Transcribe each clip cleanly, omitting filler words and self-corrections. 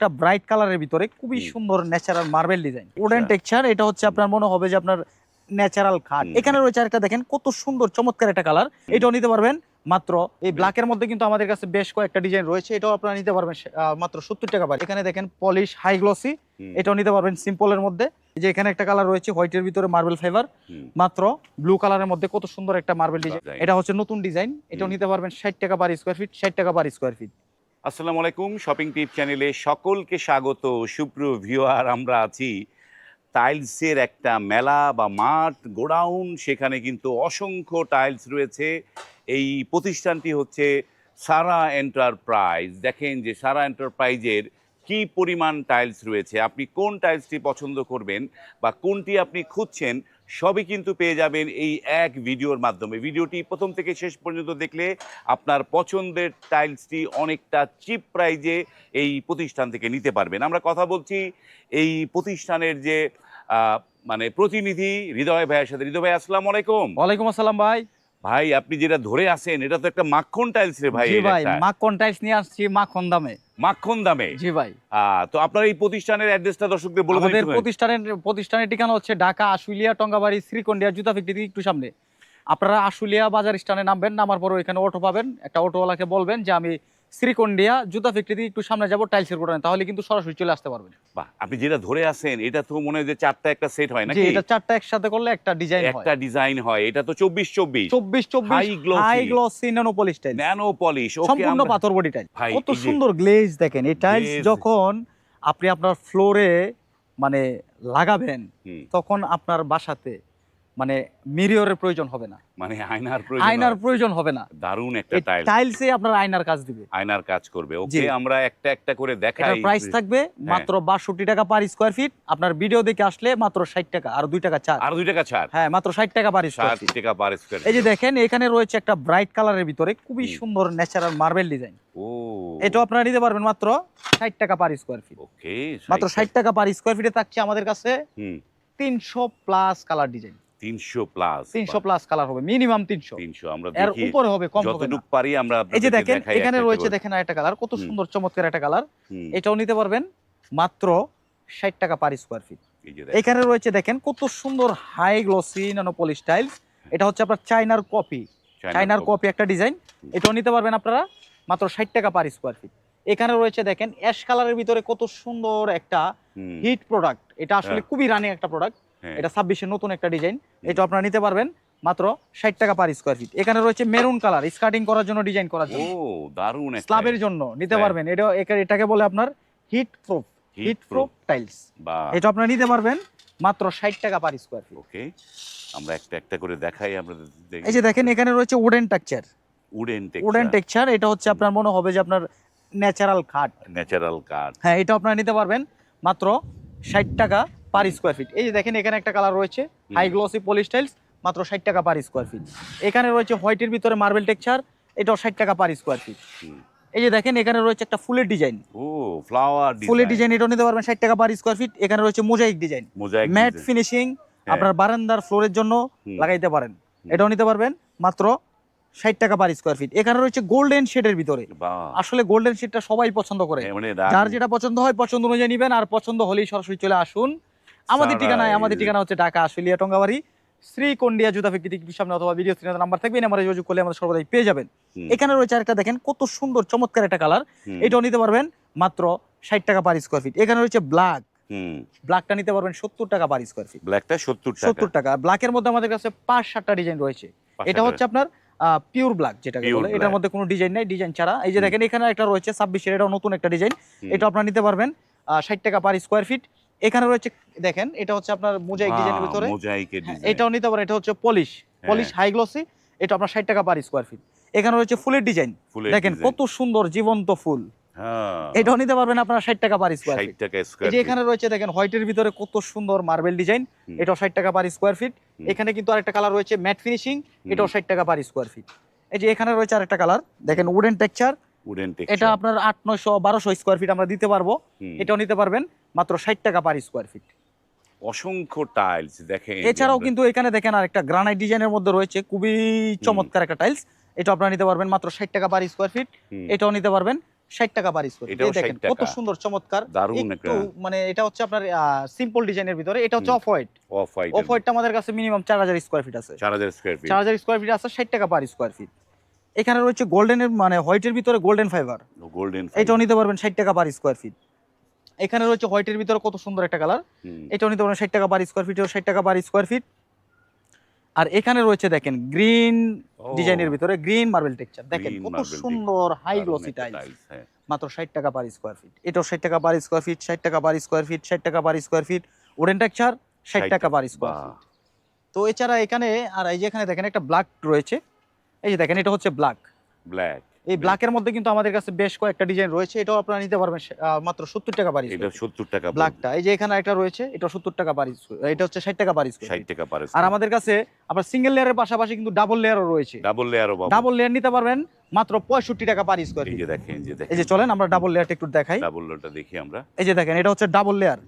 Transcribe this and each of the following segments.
একটা ব্রাইট কালারের ভিতরে খুবই সুন্দর natural marble design, wooden texture. এটা হচ্ছে আপনার মনে হবে যে আপনার ন্যাচারাল খাট। এখানে রয়েছে আরেকটা, দেখেন কত সুন্দর চমৎকার একটা কালার, এটাও নিতে পারবেন মাত্র এই ব্ল্যাকের মধ্যে। কিন্তু আমাদের কাছে বেশ কয়েকটা ডিজাইন রয়েছে, এটাও আপনারা নিতে পারবেন মাত্র 70 টাকা পার। এখানে দেখেন পলিশ হাই গ্লসি, এটাও নিতে পারবেন সিম্পলের মধ্যে। এই যে এখানে একটা কালার রয়েছে হোয়াইটের ভিতরে মার্বেল ফাইবার, মাত্র ব্লু কালারের মধ্যে কত সুন্দর একটা মার্বেল ডিজাইন। এটা হচ্ছে নতুন ডিজাইন, এটাও নিতে পারবেন 60 টাকা পার স্কয়ার ফিট, 60 টাকা পার স্কয়ার ফিট। আসসালামু আলাইকুম, শপিং টিপ চ্যানেলে সকলকে স্বাগত। সুপ্রিয় ভিউয়ার, আমরা আছি টাইলসের একটা মেলা বা মাঠ, গোডাউন। সেখানে কিন্তু অসংখ্য টাইলস রয়েছে। এই প্রতিষ্ঠানটি হচ্ছে সারা এন্টারপ্রাইজ। দেখেন যে সারা এন্টারপ্রাইজের কি পরিমাণ টাইলস রয়েছে। আপনি কোন টাইলসটি পছন্দ করবেন বা কোনটি আপনি খুঁজছেন, সবই কিন্তু পেয়ে যাবেন এই এক ভিডিওর মাধ্যমে। ভিডিওটি প্রথম থেকে শেষ পর্যন্ত দেখলে আপনার পছন্দের টাইলসটি অনেকটা চিপ প্রাইজে এই প্রতিষ্ঠান থেকে নিতে পারবেন। আমরা কথা বলছি এই প্রতিষ্ঠানের যে মানে প্রতিনিধি হৃদয় ভাইয়ের সাথে। হৃদয় ভাই, আসসালামু আলাইকুম। ওয়ালাইকুম আসসালাম ভাই। ভাই, আপনি যেটা ধরে আছেন এটা তো একটা মাখন টাইলস রে ভাই। জি ভাই, মাখন টাইলস নিয়ে আসছি মাখন দামে। মাখন দামে? জি ভাই। তো আপনার এই প্রতিষ্ঠানের অ্যাড্রেসটা দর্শকদের বলে দিন। আমাদের প্রতিষ্ঠানের ঠিকানা হচ্ছে ঢাকা আশুলিয়া টঙ্গাবাড়ি শ্রীকন্ডিয়া জুতা ফ্যাক্টরি থেকে একটু সামনে। আপনারা আশুলিয়া বাজার স্ট্যান্ডে নামবেন, নামার পর ওইখানে অটো পাবেন। একটা অটোওয়ালাকে বলবেন যে আমি শ্রীকন্ডিয়া জুতা ফ্যাক্টরি থেকে একটু সামনে যাবো টাইলসের গোডাউনে, তাহলে কিন্তু সরাসরি চলে আসতে পারবেন। বাহ, আপনি যেটা ধরে আছেন এটা তো মনে হয় যে চারটা একটা সেট হয় নাকি? জি, এটা চারটা একসাথে করলে একটা ডিজাইন হয়। একটা ডিজাইন হয়। এটা তো 24 high glossy nano polish tiles, nano polish, সম্পূর্ণ পাথর বডি টাইলস। ভাই, কত সুন্দর গ্লেজ দেখেন। এই টাইলস গ্লেজ যখন আপনি আপনার ফ্লোরে মানে লাগাবেন, তখন আপনার বাসাতে মানে মিররের প্রয়োজন হবে না, মানে আয়নার প্রয়োজন হবে না। দারুণ একটা টাইলস। টাইলসে আপনার আয়নার কাজ দিবে, আয়নার কাজ করবে। ওকে, আমরা একটা একটা করে দেখাই। এটার প্রাইস থাকবে মাত্র 62 টাকা পার স্কয়ার ফিট। আপনার ভিডিও দেখে আসলে মাত্র 60 টাকা, আর 2 টাকা ছাড়। আর 2 টাকা ছাড়? হ্যাঁ, মাত্র 60 টাকা পার স্কয়ার 60 ফিট। টাকা পার স্কয়ার। এই যে দেখেন এখানে রয়েছে একটা ব্রাইট কালারের ভিতরে খুবই সুন্দর ন্যাচারাল মার্বেল ডিজাইন। ও, এটাও আপনারা নিতে পারবেন মাত্র 60 টাকা পার স্কয়ার ফিট। ওকে, মাত্র 60 টাকা পার স্কয়ার ফিটে থাকছে আমাদের কাছে 300 plus colour design. 300 plus? 300 plus colour হবে, মিনিমাম 300। আমরা এর দেখি উপরে হবে, কম হবে না। যতটুকু পারি আমরা। এই যে দেখেন এখানে রয়েছে, দেখেন আরেকটা কালার, কত সুন্দর চমৎকার একটা কালার। এটাও নিতে পারবেন মাত্র 60 টাকা পার স্কয়ার ফিট। এখানে রয়েছে দেখেন কত সুন্দর high glossy nano polish tiles. এটা হচ্ছে আপনার চায়নার কপি একটা ডিজাইন। এটাও নিতে পারবেন আপনারা মাত্র 60 টাকা পার স্কয়ার ফিট। এখানে রয়েছে দেখেন অ্যাশ কালারের ভিতরে কত সুন্দর একটা হিট প্রোডাক্ট। এটা আসলে খুবই রানিং একটা প্রোডাক্ট। এটা 26 এর নতুন একটা ডিজাইন। এটা আপনারা নিতে পারবেন মাত্র 60 টাকা পার স্কয়ার ফিট। এখানে রয়েছে মেরুন কালার, স্কার্টিং করার জন্য, ডিজাইন করার জন্য। ও, দারুণ একটা স্ল্যাবের জন্য নিতে পারবেন। এটাকে বলে আপনার হিট প্রুফ টাইলস। এটা আপনারা নিতে পারবেন মাত্র 60 টাকা পার স্কয়ার ফিট। ওকে, আমরা একটা একটা করে দেখাই আমরা। এই যে দেখেন এখানে রয়েছে উডেন টেক্সচার। এটা হচ্ছে আপনার মনে হবে যে আপনার ন্যাচারাল কাঠ। হ্যাঁ, এটা আপনারা নিতে পারবেন মাত্র 60 টাকা পার স্কয়ার ফিট। এই যে দেখেন এখানে একটা কালার রয়েছে হাই গ্লসি পলিশ টাইলস, মাত্র 60 টাকা পার স্কয়ার ফিট। এখানে রয়েছে হোয়াইটের ভিতরে মার্বেল টেক্সচার, এটাও 60 টাকা পার স্কয়ার ফিট। এই যে দেখেন এখানে রয়েছে একটা ফুলের ডিজাইন, ফুলের ডিজাইন, এটাও নিতে পারবেন 60 টাকা পার স্কয়ার ফিট। এখানে রয়েছে মোজাইক ডিজাইন, ম্যাট ফিনিশিং, আপনার বারান্দার ফ্লোরের জন্য লাগাইতে পারেন। এটাও নিতে পারবেন মাত্র 60 টাকা পার স্কয়ার ফিট। এখানে রয়েছে গোল্ডেন শেডের ভিতরে। আসলে গোল্ডেন শেডটা সবাই পছন্দ করে, যার যেটা পছন্দ হয় পছন্দ অনুযায়ী নিবেন। আর পছন্দ হলেই সরাসরি চলে আসুন আমাদের ঠিকানা হচ্ছে ঢাকা আশুলিয়া টঙ্গাবাড়ি শ্রীকন্ডিয়া জুতা ফ্যাক্টরি একটু সামনে, অথবা ভিডিও স্ক্রিনে নাম্বার থাকবে, আমরা যোগাযোগ করলে আমাদের সর্বদাই পেয়ে যাবেন। এখানে রয়েছে আরেকটা, দেখেন কত সুন্দর চমৎকার একটা কালার। এটাও নিতে পারবেন মাত্র 60 টাকা পার স্কয়ার ফিট। এখানে রয়েছে ব্ল্যাকটা নিতে পারবেন 70 টাকা পার স্কয়ার ফিট। ব্ল্যাকটা 70 টাকা। ব্ল্যাকের মধ্যে আমাদের কাছে 5-7টা ডিজাইন রয়েছে। এটা হচ্ছে আপনার পিওর ব্ল্যাক, যেটাকে বলে। এটার মধ্যে কোনো ডিজাইন নাই, ডিজাইন ছাড়া। এই যে দেখেন এখানে একটা রয়েছে 26 এর, এটাও নতুন একটা ডিজাইন। এটা আপনারা নিতে পারবেন 60 টাকা পার স্কয়ার ফিট। এখানে রয়েছে দেখেন এটা হচ্ছে আপনার মোজাইক ডিজাইনের ভিতরে, এটাও নিতে পারেন। এটা হচ্ছে পলিশ হাই গ্লসি, এটা আপনার 60 টাকা পার স্কয়ার ফিট। এখানে রয়েছে ফুলের ডিজাইন, দেখেন কত সুন্দর জীবন্ত ফুল। এটাও নিতে পারবেন আপনারা 60 টাকা পার স্কয়ার ফিট। এই যে এখানে রয়েছে দেখেন হোয়াইটের ভিতরে কত সুন্দর মার্বেল ডিজাইন, এটাও 60 টাকা পার স্কয়ার ফিট। এখানে কিন্তু আরেকটা কালার রয়েছে ম্যাট ফিনিশিং, এটাও 60 টাকা পার স্কয়ার ফিট। এই যে এখানে রয়েছে আরেকটা কালার, দেখেন উডেন টেক্সচার। এটা আপনার 800-900-1200 স্কয়ার ফিট আমরা দিতে পারবো। এটাও নিতে পারবেন মাত্র 60 টাকা পার স্কয়ার ফিট। অসংখ্য টাইলস দেখেন। এছাড়াও কিন্তু এখানে দেখেন আরেকটা গ্রানাইট ডিজাইনের মধ্যে রয়েছে খুবই চমৎকার একটা টাইলস। এটা আপনারা নিতে পারবেন মাত্র 60 টাকা পার স্কয়ার ফিট। এটাও নিতে পারবেন 60 টাকা পার স্কয়ার ফিট। এটাও এই দেখেন 60 কত টাকা। সুন্দর চমৎকার। দারুণ একটা একটু মানে এটা হচ্ছে আপনার সিম্পল ডিজাইনের ভিতরে, এটা হচ্ছে off white. Off white. Off হোয়াইটটা আমাদের কাছে মিনিমাম 4000 স্কয়ার ফিট আছে। 4000 স্কয়ার ফিট। 4000 স্কয়ার ফিট আছে, 60 টাকা পার স্কয়ার ফিট। এখানে রয়েছে গোল্ডেনের মানে হোয়াইটের ভিতরে গোল্ডেন ফাইবার, গোল্ডেন এটাও নিতে পারবেন 60 টাকা পার স্কয়ার ফিট। এখানে রয়েছে হোয়াইটের ভিতরে কত সুন্দর একটা কালার, এটাও নিতে পারবেন 60 টাকা পার স্কয়ার ফিট, 60 টাকা পার স্কয়ার ফিট। আর এখানে রয়েছে দেখেন গ্রিন ডিজাইনের ভিতরে গ্রিন মার্বেল টেক্সচার, দেখেন কত সুন্দর হাই গ্লসি টাইলস, মাত্র 60 টাকা পার স্কয়ার ফিট। এটাও 60 টাকা পার স্কয়ার ফিট, 60 টাকা পার স্কয়ার ফিট, 60 টাকা per square feet. Wooden texture 60 টাকা পার স্কয়ার ফিট। তো এছাড়া এখানে আর এই যে এখানে দেখেন একটা ব্ল্যাক রয়েছে, এই যে দেখেন এটা হচ্ছে ব্ল্যাক। এই ব্ল্যাকের মধ্যে কিন্তু আমাদের কাছে বেশ কয়েকটা ডিজাইন রয়েছে, এটাও আপনারা নিতে পারবেন মাত্র 70 টাকা পার স্কয়ার। এটা 70 টাকা ব্ল্যাকটা, এই যে এখানে একটা রয়েছে, এটা 70 টাকা পার স্কয়ার, এটা হচ্ছে 60 টাকা পার স্কয়ার। 60 টাকা পার আর স্কয়ার। আমাদের কাছে আপনার সিঙ্গেল লেয়ারের পাশাপাশি কিন্তু ডাবল লেয়ারও রয়েছে। ডাবল লেয়ার নিতে পারবেন মাত্র 65 টাকা পার স্কয়ার। এই যে দেখেন, এই যে চলেন আমরা ডাবল লেয়ারটা একটু দেখাই। ডাবল লেয়ারটা দেখি আমরা। এই যে দেখেন এটা হচ্ছে ডাবল লেয়ার।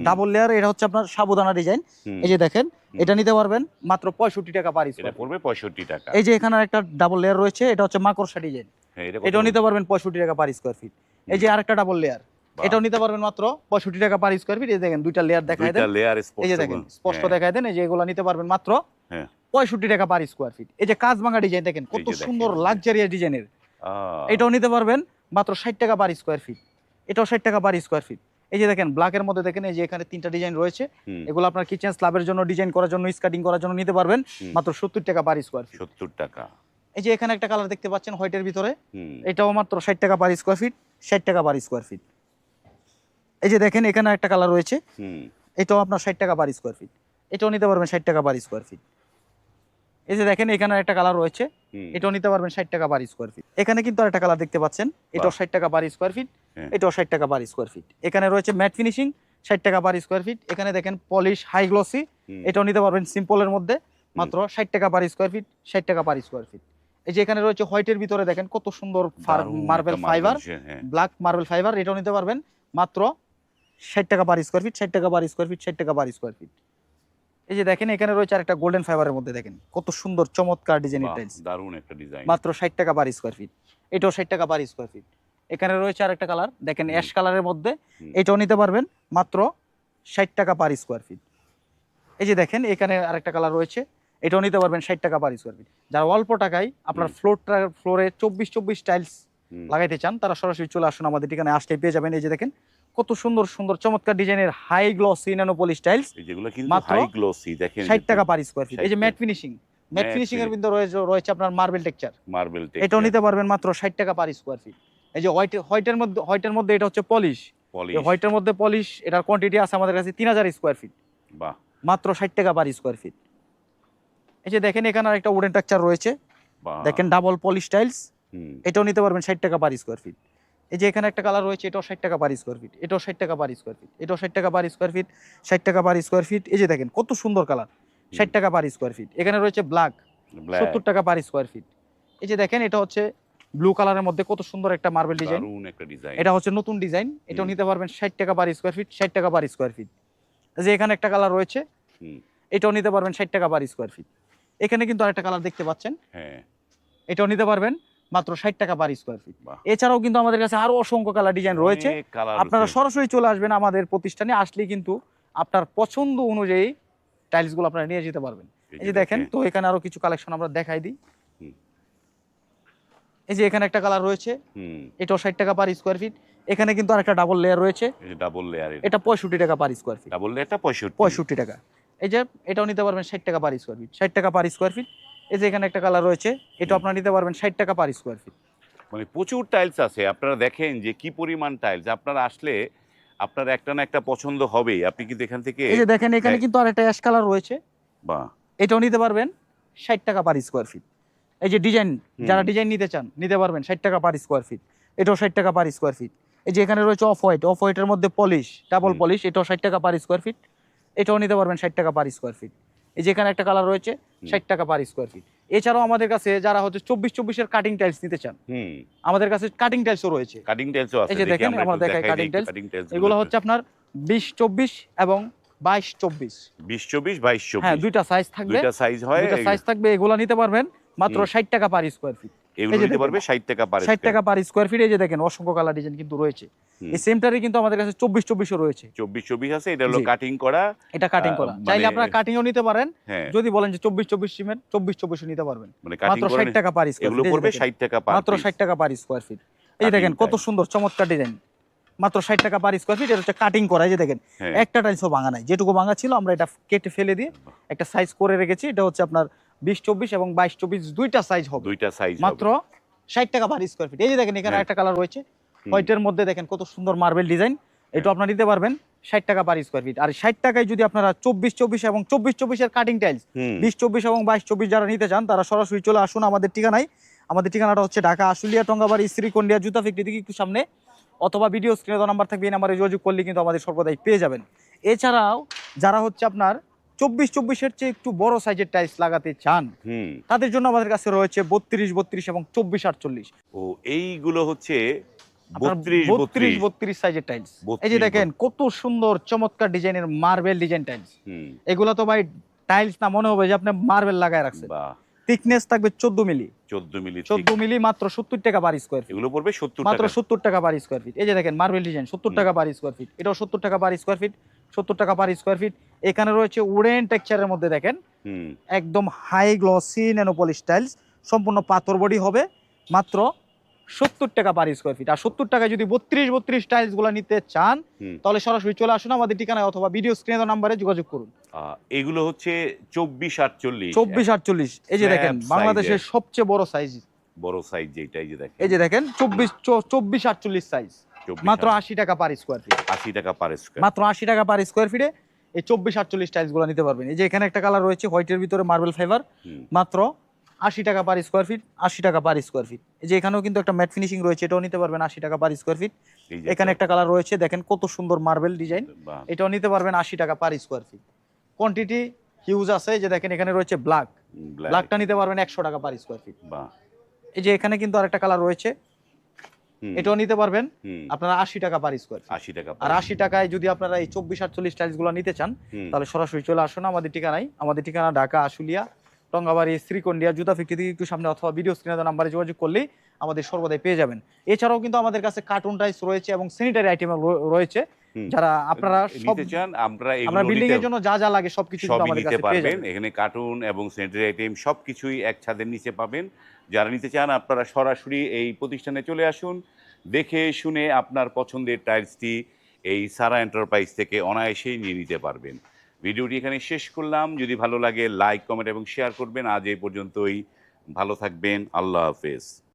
ডাবল লেয়ার এটা হচ্ছে আপনার সাবুদানা ডিজাইন। এই যে দেখেন এটা নিতে পারবেন মাত্র 65 টাকা পার স্কয়ার। এটা পড়বে 65 টাকা। এই যে এখানে একটা ডাবল লেয়ার রয়েছে, এটা হচ্ছে মাকড়সা ডিজাইন, এটাও নিতে পারবেন 65 টাকা পার স্কয়ার ফিট। এই যে আরেকটা ডাবল লেয়ার, এটাও নিতে পারবেন মাত্র 65 টাকা পার স্কয়ার ফিট। এই দেখেন দুইটা লেয়ার দেখায় দেন, এই যে দেখেন স্পষ্ট দেখায় দেন। এই যে এগুলো নিতে পারবেন মাত্র 65 টাকা পার স্কয়ার ফিট। এই যে কাজভাঙা ডিজাইন দেখেন কত সুন্দর লাক্সারিয়াস ডিজাইনের, এটাও নিতে পারবেন মাত্র 60 টাকা পার স্কয়ার ফিট। এটাও 60 টাকা পার স্কয়ার ফিট। এই যে দেখেন ব্ল্যাকের মধ্যে দেখেন এই যে এখানে তিনটা ডিজাইন রয়েছে, এগুলো আপনার কিচেন স্ল্যাবের জন্য ডিজাইন করার জন্য স্কাটিং করার জন্য নিতে পারবেন মাত্র 70 টাকা পার স্কয়ার ফিট। 70 টাকা। এই যে এখানে একটা কালার দেখতে পাচ্ছেন হোয়াইটের ভিতরে, এটাও মাত্র 60 টাকা পার স্কয়ার ফিট, 60 টাকা পার স্কয়ার ফিট। এই যে দেখেন এখানে একটা কালার রয়েছে, এটাও আপনার 60 টাকা পার স্কয়ার ফিট, এটাও নিতে পারবেন 60 টাকা পার স্কয়ার ফিট। এই যে দেখেন এখানে একটা কালার রয়েছে, এটাও নিতে পারবেন 60 টাকা পার স্কয়ার ফিট। এখানে কিন্তু আরেকটা কালার দেখতে পাচ্ছেন, এটাও 60 টাকা পার স্কয়ার ফিট, এটাও 60 টাকা পার স্কয়ার ফিট। এখানে রয়েছে ম্যাট ফিনিশিং 60 টাকা পার স্কয়ার ফিট। এখানে দেখেন পলিশ হাই গ্লসি, এটাও নিতে পারবেন সিম্পলের মধ্যে মাত্র 60 টাকা পার স্কয়ার ফিট, 60 টাকা পার স্কয়ার ফিট। এই যে এখানে রয়েছে হোয়াইটের ভিতরে দেখেন কত সুন্দর marble fibre, black marble fibre, এটাও নিতে পারবেন মাত্র 60 টাকা পার স্কয়ার ফিট, 60 টাকা পার স্কয়ার ফিট, 60 টাকা পার স্কয়ার ফিট। এই যে দেখেন এখানে রয়েছে আরেকটা গোল্ডেন ফাইবারের মধ্যে দেখেন কত সুন্দর চমৎকার ডিজাইনের টাইলস, দারুণ একটা ডিজাইন, মাত্র 60 টাকা পার স্কয়ার ফিট। এটাও 60 টাকা পার স্কয়ার ফিট। এখানে রয়েছে আরেকটা কালার দেখেন অ্যাশ কালারের মধ্যে, এটাও নিতে পারবেন মাত্র 60 টাকা পার স্কয়ার ফিট। এই যে দেখেন এখানে আরেকটা কালার রয়েছে, এটাও নিতে পারবেন 60 টাকা পার স্কয়ার ফিট। যারা অল্প টাকায় আপনার ফ্লোরে 24 টাইলস লাগাইতে চান তারা সরাসরি চলে আসুন আমাদের ঠিকানায়, আসলে পেয়ে যাবেন। এই যে দেখেন কত সুন্দর সুন্দর চমৎকার ডিজাইনের high glossy nano polish tiles, যেগুলো কিন্তু হাই গ্লসি দেখেন 60 টাকা পার স্কয়ার ফিট। এই যে ম্যাট ফিনিশিং, ম্যাট ফিনিশিং এর ভিতরে রয়েছে আপনার মার্বেল টেক্সচার, এটাও নিতে পারবেন মাত্র 60 টাকা পার স্কয়ার ফিট। এই যে হোয়াইটের মধ্যে এটা হচ্ছে পলিশ, এই হোয়াইটের মধ্যে পলিশ, এটার কোয়ান্টিটি আছে আমাদের কাছে 3000 স্কয়ার ফিট, বাহ, মাত্র 60 টাকা পার স্কয়ার ফিট। এই যে দেখেন এখানে আরেকটা উডেন টেক্সচার রয়েছে, দেখেন ডাবল পলিশ টাইলস, এটাও নিতে পারবেন 60 টাকা পার স্কয়ার ফিট। এই যে এখানে একটা কালার রয়েছে, এটাও 60 টাকা পার স্কয়ার ফিট, এটাও 60 টাকা পার স্কয়ার ফিট, এটাও 60 টাকা পার স্কয়ার ফিট, 60 টাকা পার স্কয়ার ফিট। এই যে দেখেন কত সুন্দর কালার, 60 টাকা পার স্কয়ার ফিট। এখানে রয়েছে ব্ল্যাক 70 টাকা পার স্কয়ার ফিট। এই যে দেখেন এটা হচ্ছে ব্লু কালারের মধ্যে কত সুন্দর একটা মার্বেল ডিজাইন, এটা হচ্ছে নতুন ডিজাইন, এটাও নিতে পারবেন 60 টাকা পার স্কয়ার ফিট, 60 টাকা পার স্কয়ার ফিট। এই যে এখানে একটা কালার রয়েছে, এটাও নিতে পারবেন 60 টাকা পার স্কয়ার ফিট। এখানে কিন্তু আরেকটা কালার দেখতে পাচ্ছেন, এটাও নিতে পারবেন মাত্র 60 টাকা পার স্কয়ার ফিট। এছাড়াও কিন্তু আমাদের কাছে আরো অসংখ্য কালার ডিজাইন রয়েছে, আপনারা সরাসরি চলে আসবেন আমাদের প্রতিষ্ঠানে, আসলে কিন্তু আপনার পছন্দ অনুযায়ী টাইলস গুলো আপনারা নিয়ে যেতে পারবেন। এই যে দেখেন, তো এখানে আরো কিছু কালেকশন আমরা দেখাই দিই। এই যে এখানে একটা কালার রয়েছে, এটাও 60 টাকা পার স্কয়ার ফিট। এখানে কিন্তু আরেকটা ডাবল লেয়ার রয়েছে, ডাবল লেয়ার, এটা 65 টাকা পার স্কয়ার ফিট, ডাবল লেয়ারটা 65 টাকা। এই যে এটাও নিতে পারবেন 60 টাকা পার স্কয়ার ফিট, 60 টাকা পার স্কয়ার ফিট। এই যে এখানে একটা কালার রয়েছে, এটা আপনারা নিতে পারবেন 60 টাকা পার স্কয়ার ফিট। মানে প্রচুর টাইলস আছে, আপনারা দেখেন যে কি পরিমাণ টাইলস, আপনারা আসলে আপনার একটা না একটা পছন্দ হবেই, আপনি কিন্তু এখান থেকে। এই যে দেখেন এখানে কিন্তু আরেকটা অ্যাশ কালার রয়েছে, বাহ, এটাও নিতে পারবেন 60 টাকা পার স্কয়ার ফিট। এই যে ডিজাইন, যারা ডিজাইন নিতে চান নিতে পারবেন 60 টাকা পার স্কয়ার ফিট, এটাও 60 টাকা পার স্কয়ার ফিট। এই যে এখানে রয়েছে অফ হোয়াইটের মধ্যে পলিশ, ডাবল পলিশ, এটাও 60 টাকা পার স্কয়ার ফিট, এটাও নিতে পারবেন 60 টাকা পার স্কয়ার ফিট। এই যে এখানে একটা কালার রয়েছে 60 টাকা পার স্কয়ার ফিট। এছাড়াও আমাদের কাছে যারা হচ্ছে 24 এর কাটিং টাইলস নিতে চান, আমাদের কাছে কাটিং টাইলসও রয়েছে, এই যে দেখেন আমরা দেখাই কাটিং টাইলস, এগুলো হচ্ছে আপনার 20-24 এবং 22-24, 20-24-22-24, হ্যাঁ দুইটা সাইজ থাকবে, দুইটা সাইজ থাকবে, এগুলো নিতে পারবেন মাত্র 60 টাকা পার স্কয়ার ফিট। এগুলো নিতে পারবে 60 টাকা পার 60 টাকা পার স্কয়ার ফিট। এই যে দেখেন অসংখ্য কালার ডিজাইন কিন্তু রয়েছে। এই সেমটারই কিন্তু আমাদের কাছে 24-24 ও রয়েছে। 24 আছে, এটা হলো কাটিং করা। এটা কাটিং করা, চাইলে আপনারা কাটিংও নিতে পারেন। যদি বলেন যে 24-24 সিমেন্ট, 24-24 নিতে পারবেন। মাত্র 60 টাকা পার স্কয়ার ফিট। এগুলো পড়বে 60 টাকা পার, মাত্র 60 টাকা পার স্কয়ার ফিট। এই যে দেখেন কত সুন্দর চমৎকার ডিজাইন, মাত্র 60 টাকা পার স্কয়ার ফিট। এটা হচ্ছে কাটিং করা। এই যে দেখেন একটা টাইলসও ভাঙা নাই, যেটুকু ভাঙা ছিল আমরা এটা কেটে ফেলে দিয়ে একটা সাইজ করে রেখেছি। এটা হচ্ছে আপনার 20-24 এবং 22-24 দুইটা সাইজ হবে, দুইটা সাইজ মাত্র 60 টাকা পার স্কয়ার ফিট। এই যে দেখেন এখানে একটা কালার রয়েছে হোয়াইটের মধ্যে, দেখেন কত সুন্দর মার্বেল ডিজাইন। এটা আপনারা নিতে পারবেন 60 টাকা পার স্কয়ার ফিট। আর 60 টাকায় যদি আপনারা 24-24 এবং 24-24 এর কাটিং টাইলস, 20-24 এবং 22-24 যারা নিতে চান তারা সরাসরি চলে আসুন আমাদের ঠিকানায়। আমাদের ঠিকানাটা হচ্ছে ঢাকা আশুলিয়া, টঙ্গাবাড়ি, শ্রীকন্ডিয়া জুতা ফ্যাক্টরি থেকে একটু সামনে, অথবা ভিডিও স্ক্রিনে দেওয়া নাম্বার থাকবে, এই নাম্বারে যোগাযোগ করলে কিন্তু আমাদের সর্বদাই পেয়ে যাবেন। এছাড়াও যারা হচ্ছে আপনার 24-24 এর চেয়ে একটু বড় সাইজের টাইলস লাগাতে চান, তাদের জন্য আমাদের কাছে রয়েছে 32-32 এবং 24-48। ও এইগুলো হচ্ছে 32 সাইজের টাইলস। এই যে দেখেন কত সুন্দর চমৎকার ডিজাইনের মার্বেল ডিজাইন টাইলস। এগুলো তো ভাই টাইলস না, মনে হবে যে আপনি মার্বেল লাগায় রাখছেন। থিকনেস থাকবে 14 মিলি, 14 মিলি, মাত্র 70 টাকা পার স্কয়ার ফিট। এগুলো পড়বে 70 টাকা, মাত্র 70 টাকা পার স্কয়ার ফিট। এই যে দেখেন মার্বেল ডিজাইন 70 টাকা পার স্কয়ার ফিট। এটাও 70 টাকা পার স্কয়ার ফিট, 70 টাকা পার স্কয়ার ফিট। এখানে রয়েছে উডেন টেক্সচারের মধ্যে, দেখেন একদম high glossy nano polish tiles, সম্পূর্ণ পাথর বডি হবে, মাত্র 70 টাকা পার স্কয়ার ফিট। আর 70 টাকায় যদি 32 টাইলস গুলো নিতে চান তাহলে সরাসরি চলে আসুন আমাদের ঠিকানায়, অথবা ভিডিও স্ক্রিনে দেওয়া নম্বরে যোগাযোগ করুন। এগুলো হচ্ছে 24-48, 24-48। এই যে দেখেন বাংলাদেশের সবচেয়ে বড় সাইজ, যেটা এই যে দেখেন 24-48 সাইজ, মাত্র 80 টাকা পার স্কয়ার ফিট। 80 টাকা পার স্কয়ার, মাত্র 80 টাকা পার স্কয়ার ফিটে এই 24-48 টাইলস গুলো নিতে পারবেন। এই যে এখানে একটা কালার রয়েছে হোয়াইটের ভিতরে মার্বেল ফাইবার, মাত্র 80 টাকা পার স্কয়ার ফিট, 80 টাকা পার স্কয়ার ফিট। এই যে এখানেও কিন্তু একটা ম্যাট ফিনিশিং রয়েছে, এটাও নিতে পারবেন 80 টাকা পার স্কয়ার ফিট। এখানে একটা কালার রয়েছে, দেখেন কত সুন্দর মার্বেল ডিজাইন, এটাও নিতে পারবেন 80 টাকা per square feet. Quantity huge আছে। এই যে দেখেন এখানে রয়েছে ব্ল্যাকটা নিতে পারবেন 100 টাকা পার স্কয়ার ফিট। এই যে এখানে কিন্তু আরেকটা কালার রয়েছে, এটাও নিতে পারবেন আপনারা 80 টাকা পার স্কয়ার ফিট। 80 টাকা। আর 80 টাকায় যদি আপনারা এই 24-48 টাইলস গুলো নিতে চান তাহলে সরাসরি চলে আসুন আমাদের ঠিকানায়। আমাদের ঠিকানা ঢাকা আশুলিয়া, টঙ্গাবাড়ি, শ্রীকন্ডিয়া জুতা ফ্যাক্টরি থেকে একটু সামনে, অথবা ভিডিও স্ক্রিনে দেওয়া নাম্বারে যোগাযোগ করলেই আমাদের সর্বদাই পেয়ে যাবেন। এছাড়াও কিন্তু আমাদের কাছে কার্টুন টাইলস রয়েছে এবং স্যানিটারি আইটেম রয়েছে, যারা আপনারা নিতে চান আমরা বিল্ডিং এর জন্য যা যা লাগে সবকিছু আমাদের কাছে পেয়ে যাবেন। এখানে কার্টুন এবং স্যানিটারি আইটেম সবকিছুই এক ছাদের নিচে পাবেন। যারা নিতে চান আপনারা সরাসরি এই প্রতিষ্ঠানে চলে আসুন, দেখে শুনে আপনার পছন্দের টাইলসটি এই সারা এন্টারপ্রাইজ থেকে অনায়াসেই নিয়ে নিতে পারবেন। ভিডিওটি এখানে শেষ করলাম। যদি ভালো লাগে লাইক, কমেন্ট এবং শেয়ার করবেন। আজ এই পর্যন্তই, ভালো থাকবেন, আল্লাহ হাফেজ।